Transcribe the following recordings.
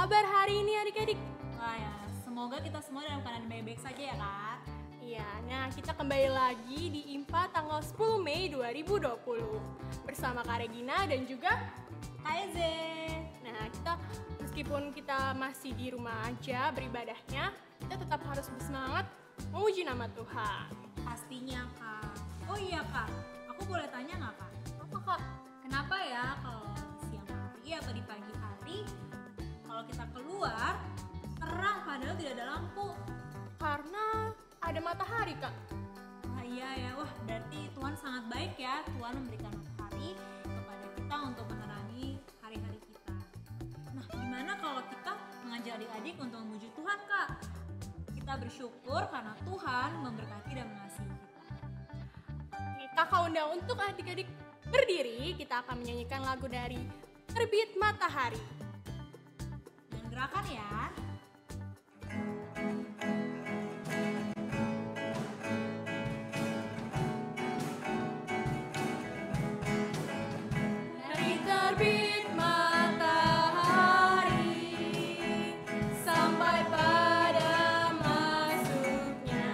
kabar hari ini adik-adik? Wah ya, semoga kita semua dalam keadaan baik-baik saja ya Kak. Iya, nah kita kembali lagi di IMPA tanggal 10 Mei 2020 bersama Kak Regina dan juga Kak Eze. Nah, meskipun kita masih di rumah aja beribadahnya, kita tetap harus bersemangat memuji nama Tuhan. Pastinya Kak. Oh iya Kak, aku boleh tanya nggak Kak? Apa Kak? Kenapa ya kalau di siang hari atau di pagi hari kalau kita keluar terang padahal tidak ada lampu? Karena ada matahari Kak. Wah iya ya, wah berarti Tuhan sangat baik ya. Tuhan memberikan matahari kepada kita untuk menerangi hari-hari kita. Nah gimana kalau kita mengajak adik-adik untuk memuji Tuhan Kak? Kita bersyukur karena Tuhan memberkati dan mengasihi kita. Kakak undang untuk adik-adik berdiri, kita akan menyanyikan lagu dari Terbit Matahari. Dan gerakan ya. Dari terbit matahari sampai pada masuknya,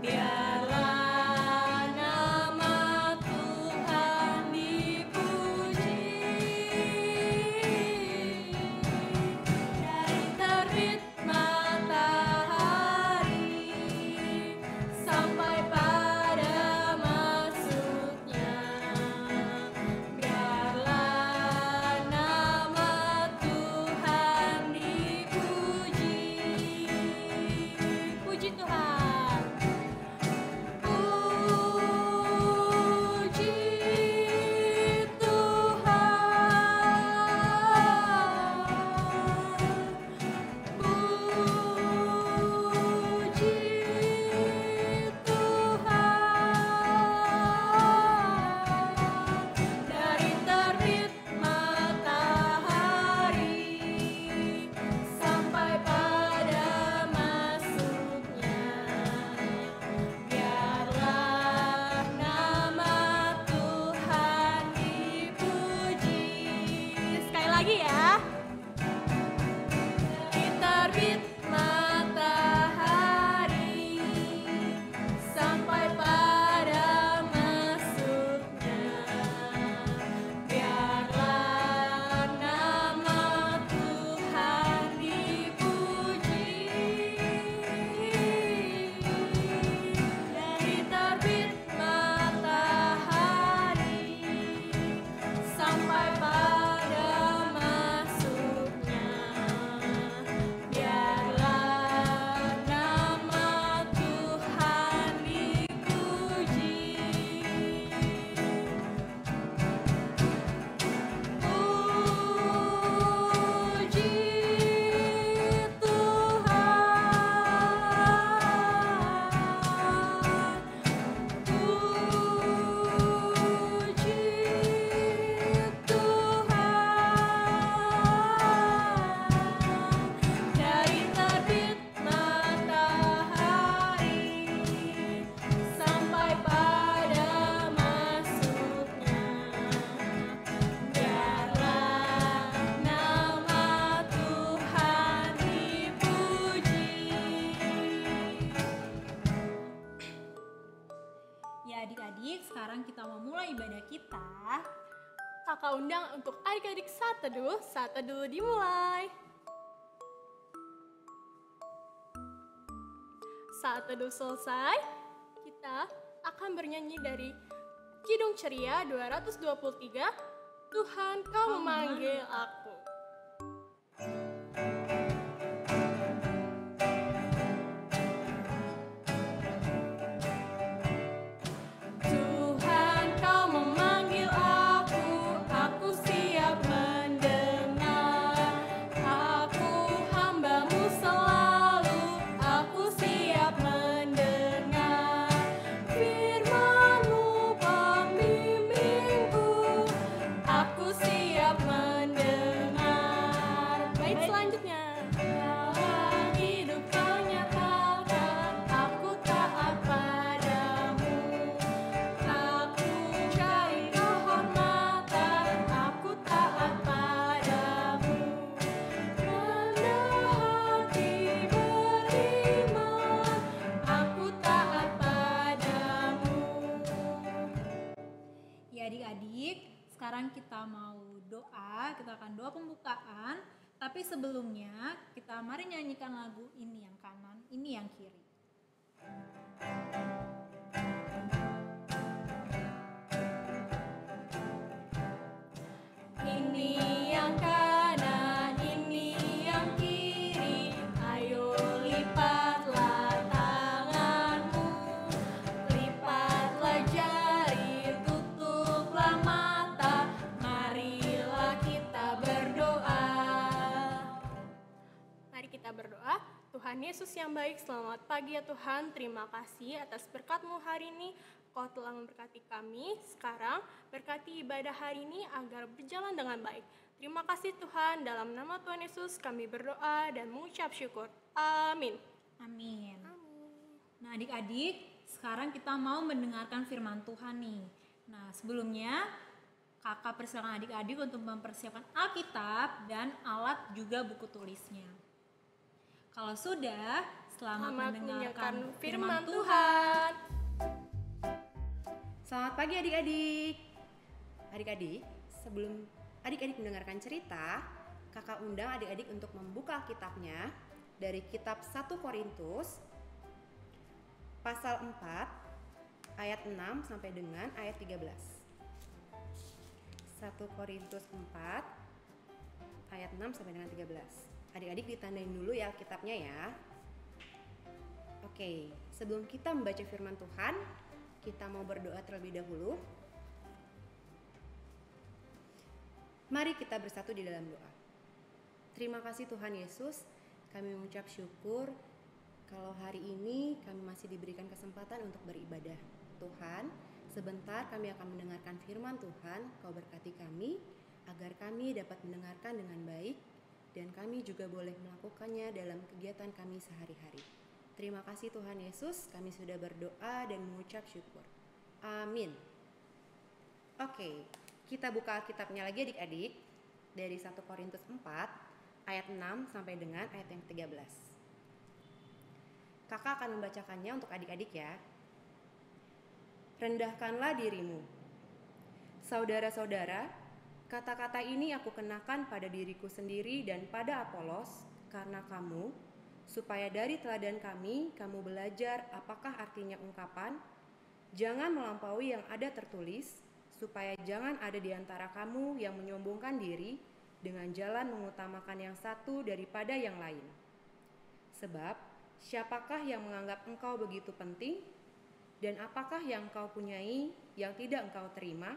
biarlah nama Tuhan dipuji. Dari terbit matahari sampai pada masuknya, biarlah nama Tuhan dipuji. Puji Tuhan. Puji Tuhan. Puji Tuhan. Dari terbit matahari sampai pada masuknya, biarlah nama Tuhan dipuji. Sekali lagi ya. Dari terbit matahari sampai pada masuknya, biarlah nama Tuhan dipuji. Dari terbit matahari sampai pada masuknya, biarlah nama Tuhan dipuji. Puji Tuhan. Puji Tuhan. Dari terbit matahari sampai pada masuknya, biarlah nama Tuhan dipuji. Ya adik-adik, sekarang kita mau mulai ibadah kita. Kakak undang untuk adik-adik saat teduh dimulai. Saat teduh selesai, kita akan bernyanyi dari Kidung Ceria 223, Tuhan Kau memanggil aku. Tuhan Kau memanggil aku siap mendengar. Aku hamba-Mu selalu, aku siap mendengar. Firman-Mu pembimbingku, aku siap mendengar. sekarang kita mau doa, kita akan doa pembukaan. Tapi sebelumnya kita mari nyanyikan lagu Ini Yang Kanan, Ini Yang Kiri. Ini yang kanan, ini yang kiri, ayo lipatlah tanganmu, lipatlah jari, tutuplah mata, marilah kita berdoa. Mari kita berdoa. Tuhan Yesus yang baik, selamat pagi ya Tuhan. Terima kasih atas berkat-Mu hari ini. Kau telah memberkati kami. Sekarang berkati ibadah hari ini agar berjalan dengan baik. Terima kasih Tuhan. Dalam nama Tuhan Yesus kami berdoa dan mengucap syukur. Amin. Amin. Nah adik-adik, sekarang kita mau mendengarkan firman Tuhan nih. Nah sebelumnya kakak persilakan adik-adik untuk mempersiapkan Alkitab dan alat juga buku tulisnya. Kalau sudah, selamat mendengarkan firman Tuhan. Selamat pagi adik-adik. Adik-adik, sebelum adik-adik mendengarkan cerita, kakak undang adik-adik untuk membuka Alkitabnya dari kitab 1 Korintus pasal 4 ayat 6 sampai dengan ayat 13. 1 Korintus 4 ayat 6 sampai dengan 13. Adik-adik ditandain dulu ya Alkitabnya ya. Oke, sebelum kita membaca firman Tuhan, kita mau berdoa terlebih dahulu. Mari kita bersatu di dalam doa. Terima kasih Tuhan Yesus, kami mengucap syukur kalau hari ini kami masih diberikan kesempatan untuk beribadah. Tuhan, sebentar kami akan mendengarkan firman Tuhan. Kau berkati kami agar kami dapat mendengarkan dengan baik dan kami juga boleh melakukannya dalam kegiatan kami sehari-hari. Terima kasih Tuhan Yesus, kami sudah berdoa dan mengucap syukur. Amin. Oke, kita buka Alkitabnya lagi adik-adik dari 1 Korintus 4 ayat 6 sampai dengan ayat yang 13. Kakak akan membacakannya untuk adik-adik ya. Rendahkanlah dirimu. Saudara-saudara, kata-kata ini aku kenakan pada diriku sendiri dan pada Apolos karena kamu, supaya dari teladan kami, kamu belajar apakah artinya ungkapan, jangan melampaui yang ada tertulis, supaya jangan ada di antara kamu yang menyombongkan diri dengan jalan mengutamakan yang satu daripada yang lain. Sebab, siapakah yang menganggap engkau begitu penting, dan apakah yang engkau punyai yang tidak engkau terima?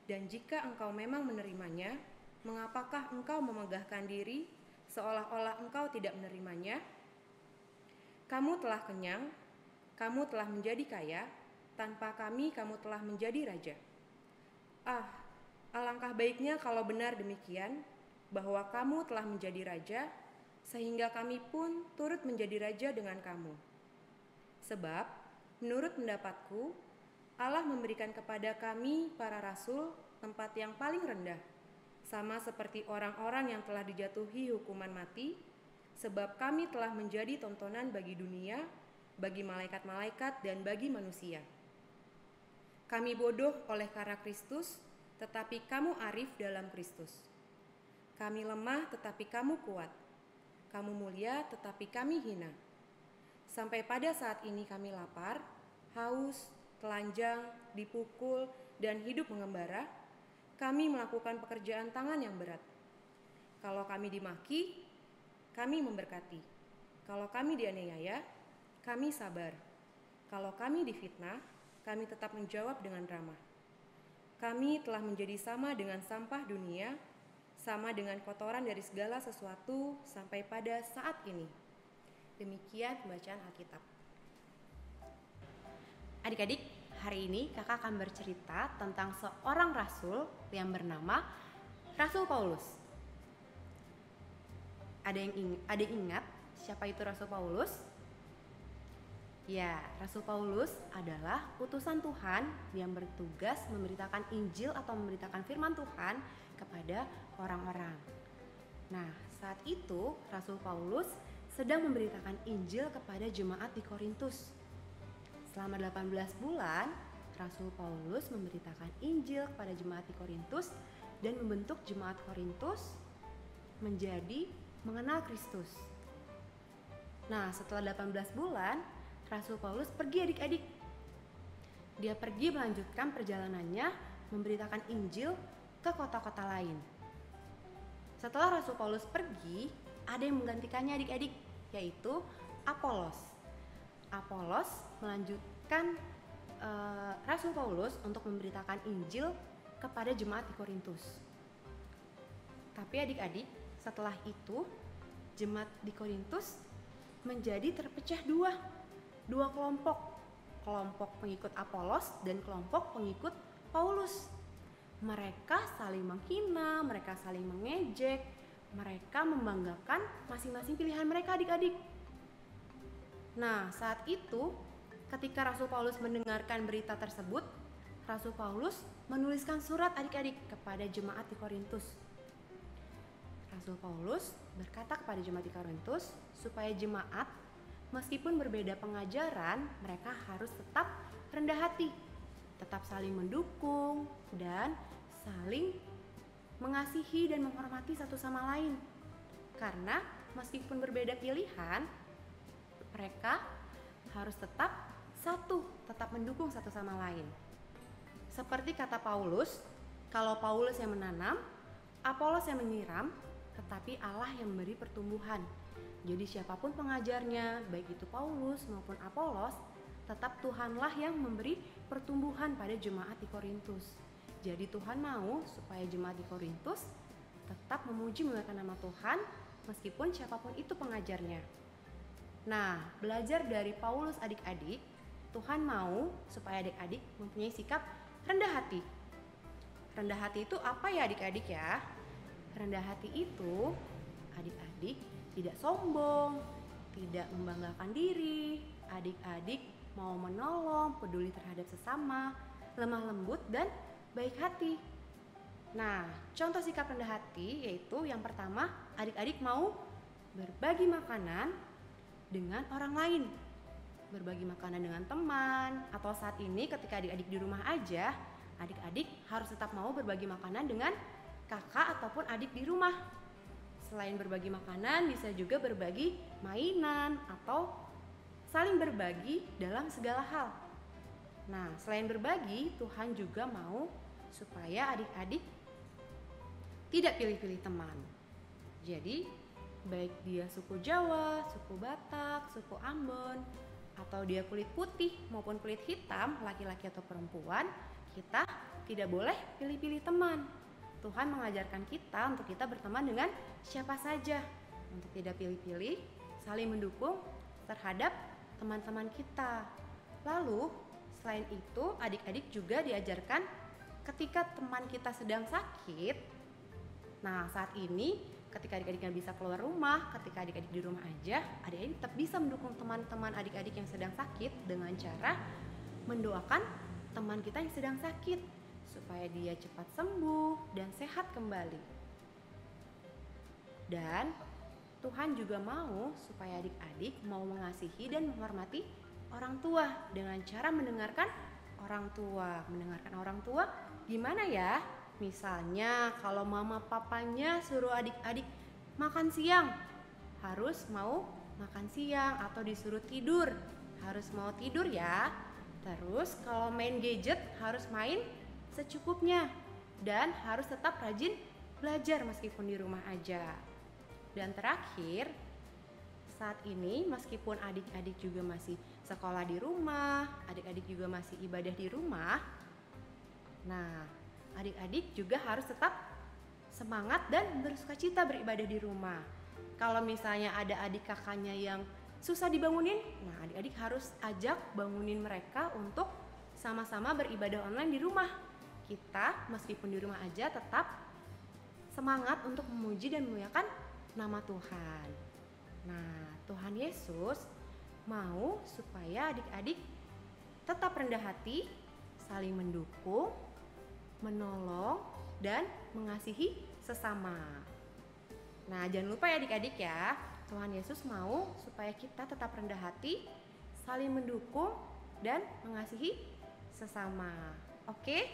Dan jika engkau memang menerimanya, mengapakah engkau memegahkan diri seolah-olah engkau tidak menerimanya? Kamu telah kenyang, kamu telah menjadi kaya, tanpa kami kamu telah menjadi raja. Alangkah baiknya kalau benar demikian, bahwa kamu telah menjadi raja, sehingga kami pun turut menjadi raja dengan kamu. Sebab, menurut pendapatku, Allah memberikan kepada kami, para rasul, tempat yang paling rendah, sama seperti orang-orang yang telah dijatuhi hukuman mati, sebab kami telah menjadi tontonan bagi dunia, bagi malaikat-malaikat, dan bagi manusia. Kami bodoh oleh karena Kristus, tetapi kamu arif dalam Kristus. Kami lemah, tetapi kamu kuat. Kamu mulia, tetapi kami hina. Sampai pada saat ini kami lapar, haus, telanjang, dipukul, dan hidup mengembara. Kami melakukan pekerjaan tangan yang berat. Kalau kami dimaki, kami memberkati. Kalau kami dianiaya, kami sabar. Kalau kami difitnah, kami tetap menjawab dengan ramah. Kami telah menjadi sama dengan sampah dunia, sama dengan kotoran dari segala sesuatu sampai pada saat ini. Demikian pembacaan Alkitab. Adik-adik, hari ini kakak akan bercerita tentang seorang rasul yang bernama Rasul Paulus. Ada yang ingat siapa itu Rasul Paulus? Ya, Rasul Paulus adalah utusan Tuhan yang bertugas memberitakan Injil atau memberitakan firman Tuhan kepada orang-orang. Nah, saat itu Rasul Paulus sedang memberitakan Injil kepada jemaat di Korintus. Selama 18 bulan, Rasul Paulus memberitakan Injil kepada jemaat di Korintus dan membentuk jemaat Korintus menjadi mengenal Kristus. Nah, setelah 18 bulan, Rasul Paulus pergi adik-adik. Dia pergi melanjutkan perjalanannya memberitakan Injil ke kota-kota lain. Setelah Rasul Paulus pergi, ada yang menggantikannya adik-adik, yaitu Apolos. Apolos melanjutkan Rasul Paulus untuk memberitakan Injil kepada jemaat di Korintus. Tapi adik-adik, setelah itu jemaat di Korintus menjadi terpecah dua kelompok pengikut Apolos dan kelompok pengikut Paulus. Mereka saling menghina, mereka saling mengejek, mereka membanggakan masing-masing pilihan mereka adik-adik. Nah, saat itu ketika Rasul Paulus mendengarkan berita tersebut, Rasul Paulus menuliskan surat adik-adik kepada jemaat di Korintus. Rasul Paulus berkata kepada jemaat di Korintus supaya jemaat meskipun berbeda pengajaran, mereka harus tetap rendah hati, tetap saling mendukung dan saling mengasihi dan menghormati satu sama lain. Karena meskipun berbeda pilihan, mereka harus tetap satu, tetap mendukung satu sama lain. Seperti kata Paulus, kalau Paulus yang menanam, Apolos yang menyiram, tetapi Allah yang memberi pertumbuhan. Jadi siapapun pengajarnya, baik itu Paulus maupun Apolos, tetap Tuhanlah yang memberi pertumbuhan pada jemaat di Korintus. Jadi Tuhan mau supaya jemaat di Korintus tetap memuji memuliakan nama Tuhan meskipun siapapun itu pengajarnya. Nah, belajar dari Paulus adik-adik, Tuhan mau supaya adik-adik mempunyai sikap rendah hati. Rendah hati itu apa ya adik-adik ya? Rendah hati itu adik-adik tidak sombong, tidak membanggakan diri, adik-adik mau menolong, peduli terhadap sesama, lemah lembut dan baik hati. Nah, contoh sikap rendah hati yaitu yang pertama, adik-adik mau berbagi makanan dengan orang lain. Berbagi makanan dengan teman, atau saat ini ketika adik-adik di rumah aja, adik-adik harus tetap mau berbagi makanan dengan kakak ataupun adik di rumah. Selain berbagi makanan, bisa juga berbagi mainan atau saling berbagi dalam segala hal. Nah, selain berbagi, Tuhan juga mau supaya adik-adik tidak pilih-pilih teman. Jadi, baik dia suku Jawa, suku Batak, suku Ambon, atau dia kulit putih maupun kulit hitam, laki-laki atau perempuan, kita tidak boleh pilih-pilih teman. Tuhan mengajarkan kita untuk kita berteman dengan siapa saja, untuk tidak pilih-pilih, saling mendukung terhadap teman-teman kita. Lalu, selain itu, adik-adik juga diajarkan ketika teman kita sedang sakit. Nah, saat ini ketika adik-adik nggak bisa keluar rumah, ketika adik-adik di rumah aja, adik-adik tetap bisa mendukung teman-teman adik-adik yang sedang sakit dengan cara mendoakan teman kita yang sedang sakit supaya dia cepat sembuh dan sehat kembali. Dan Tuhan juga mau supaya adik-adik mau mengasihi dan menghormati orang tua dengan cara mendengarkan orang tua. Mendengarkan orang tua gimana ya? Misalnya kalau mama papanya suruh adik-adik makan siang, harus mau makan siang, atau disuruh tidur, harus mau tidur ya. Terus kalau main gadget harus main secukupnya dan harus tetap rajin belajar meskipun di rumah aja. Dan terakhir, saat ini meskipun adik-adik juga masih sekolah di rumah, adik-adik juga masih ibadah di rumah. Nah, adik-adik juga harus tetap semangat dan bersukacita beribadah di rumah. Kalau misalnya ada adik kakaknya yang susah dibangunin, nah adik-adik harus ajak bangunin mereka untuk sama-sama beribadah online di rumah. Kita meskipun di rumah aja tetap semangat untuk memuji dan memuliakan nama Tuhan. Nah, Tuhan Yesus mau supaya adik-adik tetap rendah hati, saling mendukung, menolong, dan mengasihi sesama. Nah, jangan lupa ya adik-adik ya, Tuhan Yesus mau supaya kita tetap rendah hati, saling mendukung, dan mengasihi sesama. Oke,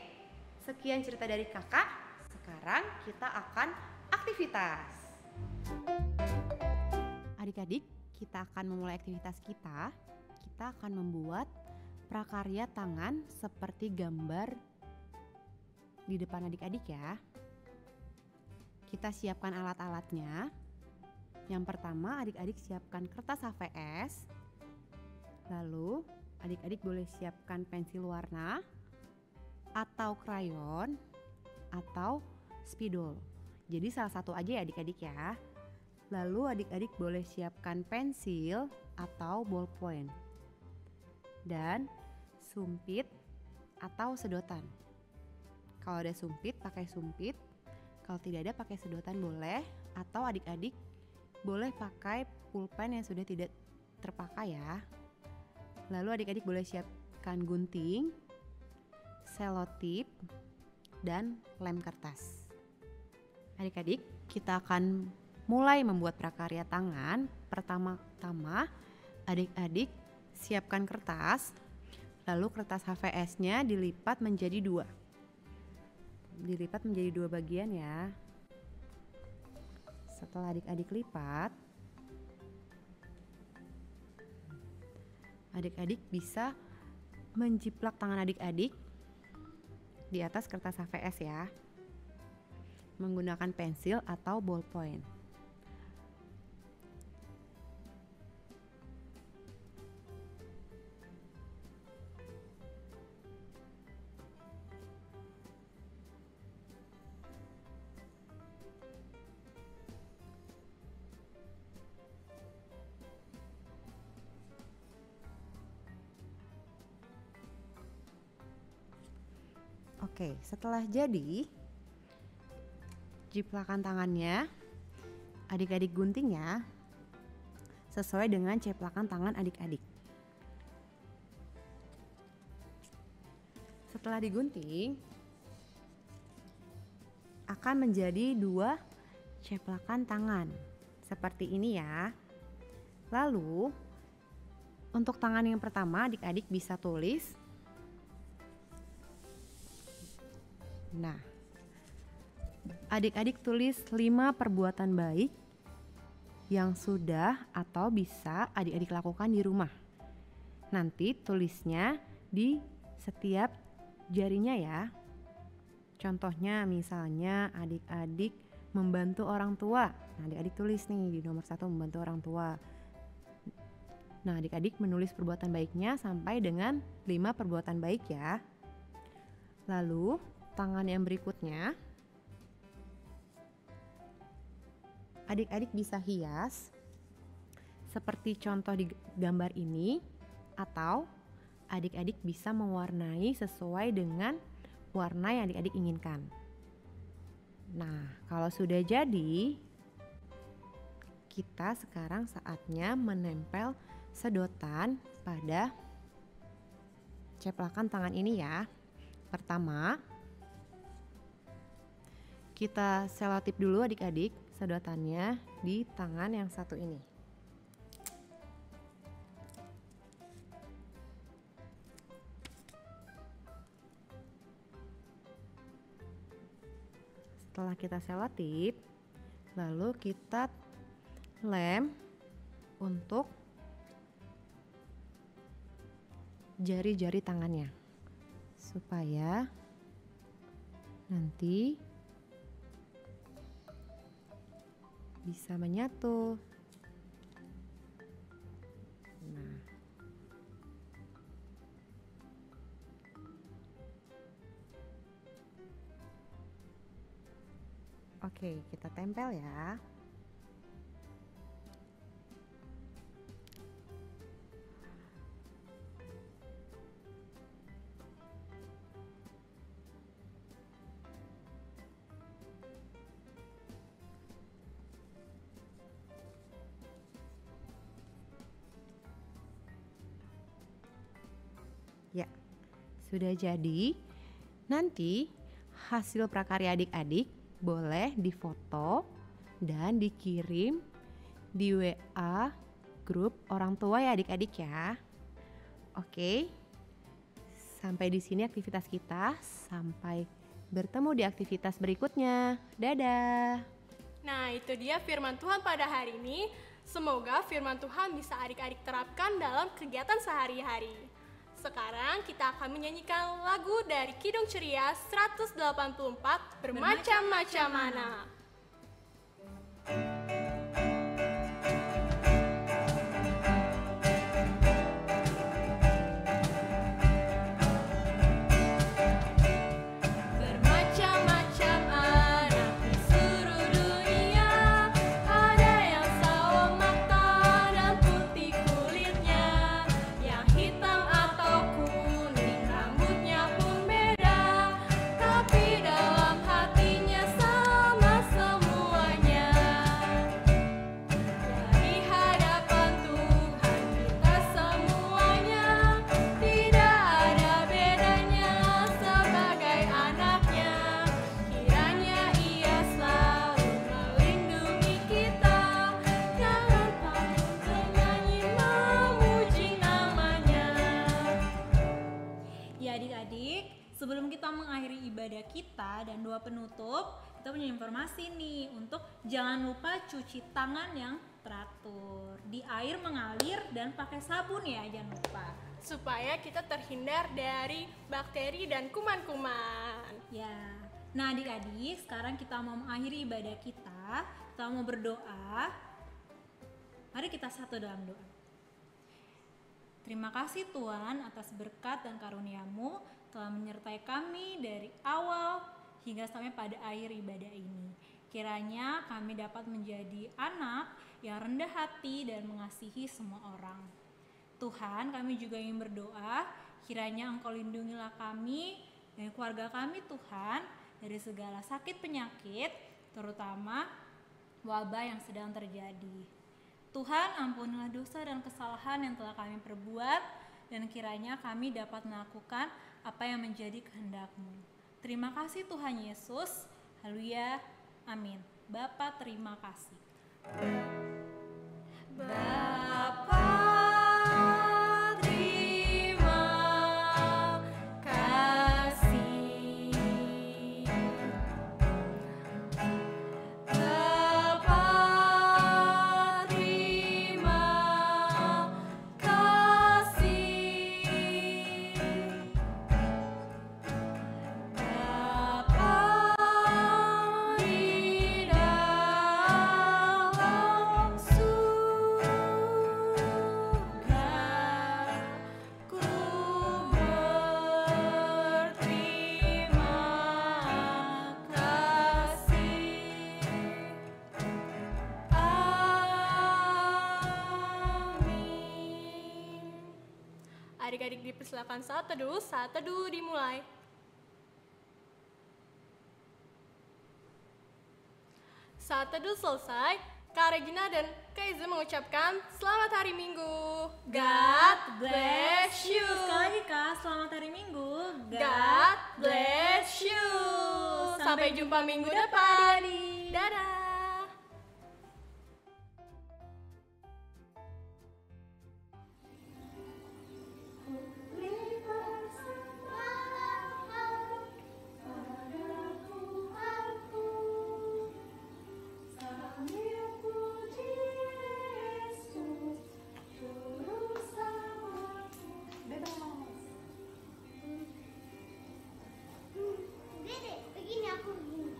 sekian cerita dari kakak. Sekarang kita akan aktivitas. Adik-adik, kita akan memulai aktivitas kita. Kita akan membuat prakarya tangan seperti gambar di depan adik-adik ya. Kita siapkan alat-alatnya. Yang pertama, adik-adik siapkan kertas HVS. Lalu, adik-adik boleh siapkan pensil warna atau krayon atau spidol. Jadi salah satu aja ya adik-adik ya. Lalu adik-adik boleh siapkan pensil atau ballpoint. Dan sumpit atau sedotan. Kalau ada sumpit, pakai sumpit. Kalau tidak ada, pakai sedotan boleh. Atau adik-adik boleh pakai pulpen yang sudah tidak terpakai ya. Lalu adik-adik boleh siapkan gunting, selotip, dan lem kertas. Adik-adik, kita akan mulai membuat prakarya tangan. Pertama-tama, adik-adik siapkan kertas. Lalu kertas HVS-nya dilipat menjadi dua. Dilipat menjadi dua bagian ya. Setelah adik-adik lipat, adik-adik bisa menjiplak tangan adik-adik di atas kertas HVS ya, menggunakan pensil atau ballpoint. Oke, setelah jadi, jiplakan tangannya, adik-adik gunting ya, sesuai dengan ceplakan tangan adik-adik. Setelah digunting, akan menjadi dua ceplakan tangan, seperti ini ya. Lalu, untuk tangan yang pertama adik-adik bisa tulis. Nah, adik-adik tulis 5 perbuatan baik yang sudah atau bisa adik-adik lakukan di rumah. Nanti tulisnya di setiap jarinya ya. Contohnya misalnya adik-adik membantu orang tua. Nah, adik-adik tulis nih di nomor 1 membantu orang tua. Nah, adik-adik menulis perbuatan baiknya sampai dengan 5 perbuatan baik ya. Lalu tangan yang berikutnya, adik-adik bisa hias seperti contoh di gambar ini, atau adik-adik bisa mewarnai sesuai dengan warna yang adik-adik inginkan. Nah, kalau sudah jadi, kita sekarang saatnya menempel sedotan pada ceplakan tangan ini ya. Pertama, kita selotip dulu adik-adik sedotannya di tangan yang satu ini. Setelah kita selotip, lalu kita lem untuk jari-jari tangannya supaya nanti bisa menyatu. Nah, oke, kita tempel ya. Ya, sudah jadi. Nanti hasil prakarya adik-adik boleh difoto dan dikirim di WA grup orang tua ya adik-adik ya. Oke, Sampai di sini aktivitas kita. Sampai bertemu di aktivitas berikutnya. Dadah. Nah, itu dia firman Tuhan pada hari ini. Semoga firman Tuhan bisa adik-adik terapkan dalam kegiatan sehari-hari. Sekarang kita akan menyanyikan lagu dari Kidung Ceria 184, Bermacam-macam Mana. Sebelum kita mengakhiri ibadah kita dan doa penutup, kita punya informasi nih untuk jangan lupa cuci tangan yang teratur, di air mengalir dan pakai sabun ya, jangan lupa. Supaya kita terhindar dari bakteri dan kuman-kuman. Ya. Nah, adik-adik, sekarang kita mau mengakhiri ibadah kita mau berdoa. Mari kita satu dalam doa. Terima kasih Tuhan atas berkat dan karunia-Mu telah menyertai kami dari awal hingga sampai pada akhir ibadah ini. Kiranya kami dapat menjadi anak yang rendah hati dan mengasihi semua orang. Tuhan, kami juga ingin berdoa, kiranya Engkau lindungilah kami dan keluarga kami Tuhan dari segala sakit penyakit, terutama wabah yang sedang terjadi. Tuhan, ampunilah dosa dan kesalahan yang telah kami perbuat, dan kiranya kami dapat melakukan apa yang menjadi kehendak-Mu. Terima kasih Tuhan Yesus. Haleluya. Amin. Bapa, terima kasih. Bapa, terima kasih. Bapa, terima kasih. Bapa di dalam surga, ku berterima kasih. Amin. Adik-adik dipersilakan saat teduh dimulai. Saat teduh selesai, Kak Regina dan Kak Iza mengucapkan selamat hari Minggu. God bless you. Sekali lagi Kak, selamat hari Minggu. God bless you. Sampai jumpa minggu depan. Dadah. Dede, begini aku begini.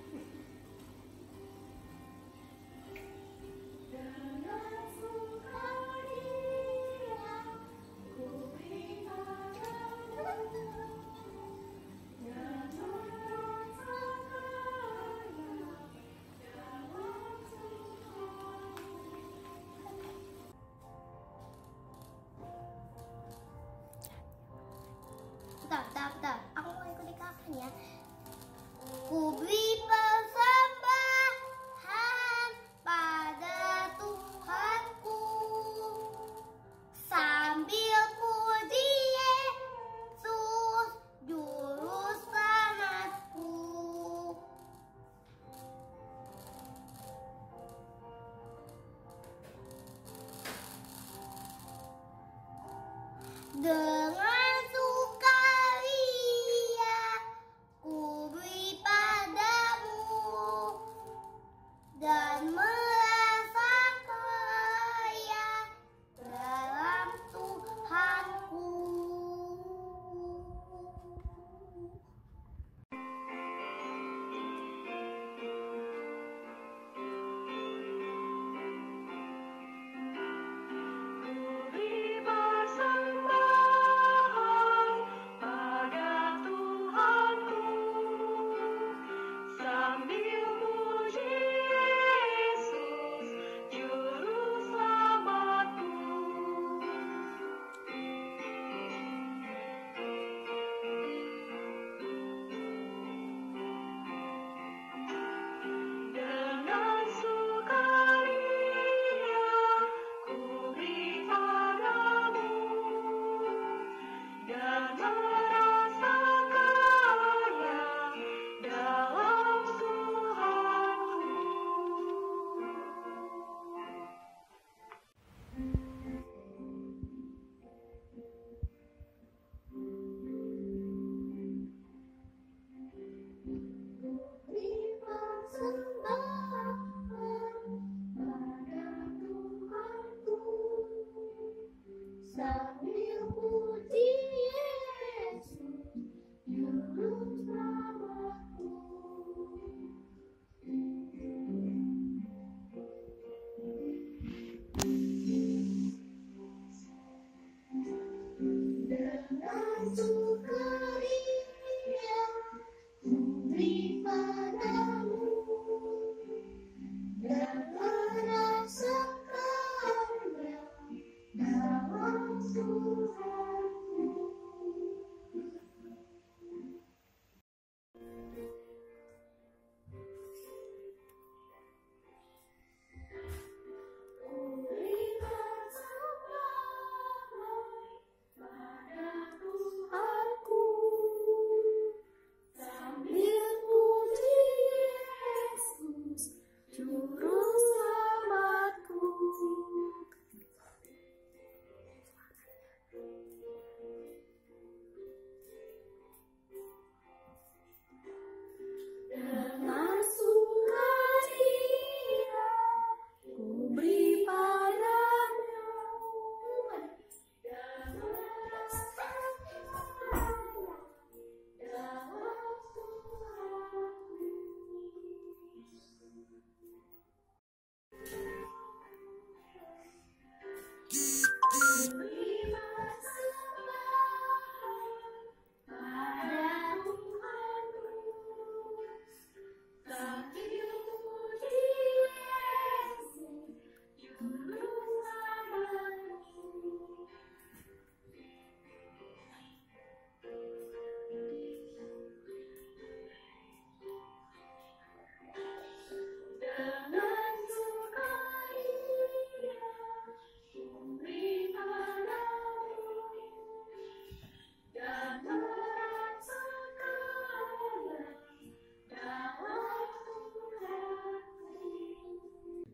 Bentar. Aku mau ikut di kapan ya? Ku beri persembahan pada Tuhanku sambil puji Yesus juru selamatku. Dengan sukacita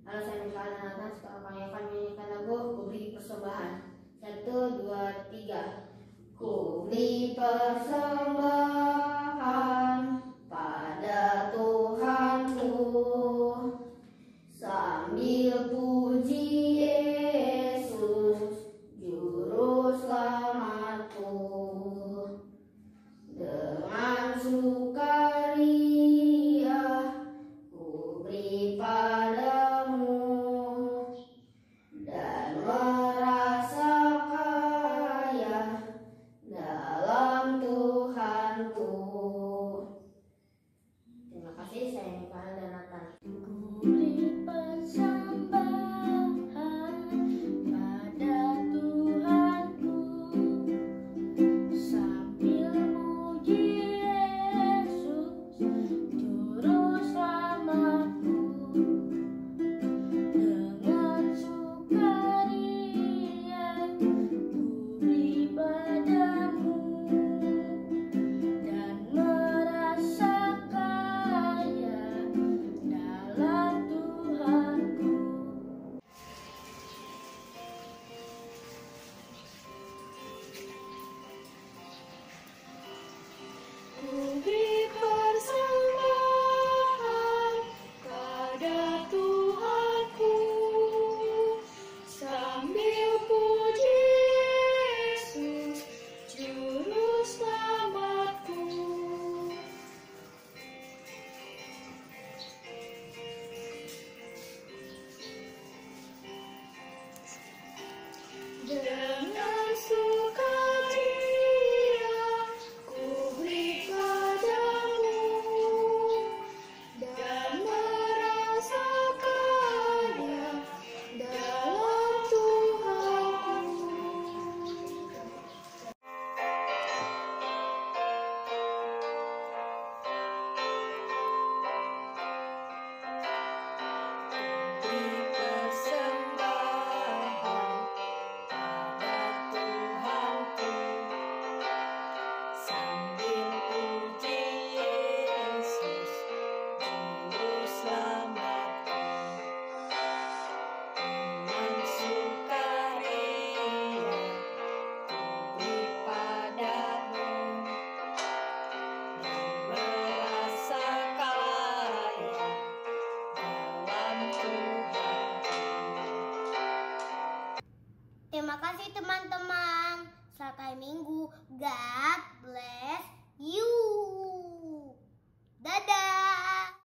Halo, saya Michael dan Nathan. Sekarang kami akan menyanyikan lagu Ku Beri Persembahan. 1, 2, 3. Ku beri persembahan pada Tuhanku, sambil puji Yesus, Juru Selamatku. Dengan sukaria ku beri padamu, dan merasa kaya dalam Tuhanku. Terima kasih, saya Michael dan Nathan. Ku beri persembahan pada Tuhanku, sambil puji Yesus, Juru Selamatku. Dengan sukaria ku beri padamu, dan merasa kaya dalam Tuhanku. Ku beri persembahan pada Tuhanku, sambil puji Yesus, Juru Selamatku. Dengan sukaria ku beri padamu, dan merasa kaya dalam Tuhanku. Beri persembahan pada Tuhanku, sambil puji Yesus, Juru Selamatku. Dengan sukaria ku beri padamu, dan merasa kaya dalam Tuhanku. Terima kasih teman-teman. Selamat hari Minggu. God bless you. Dadah.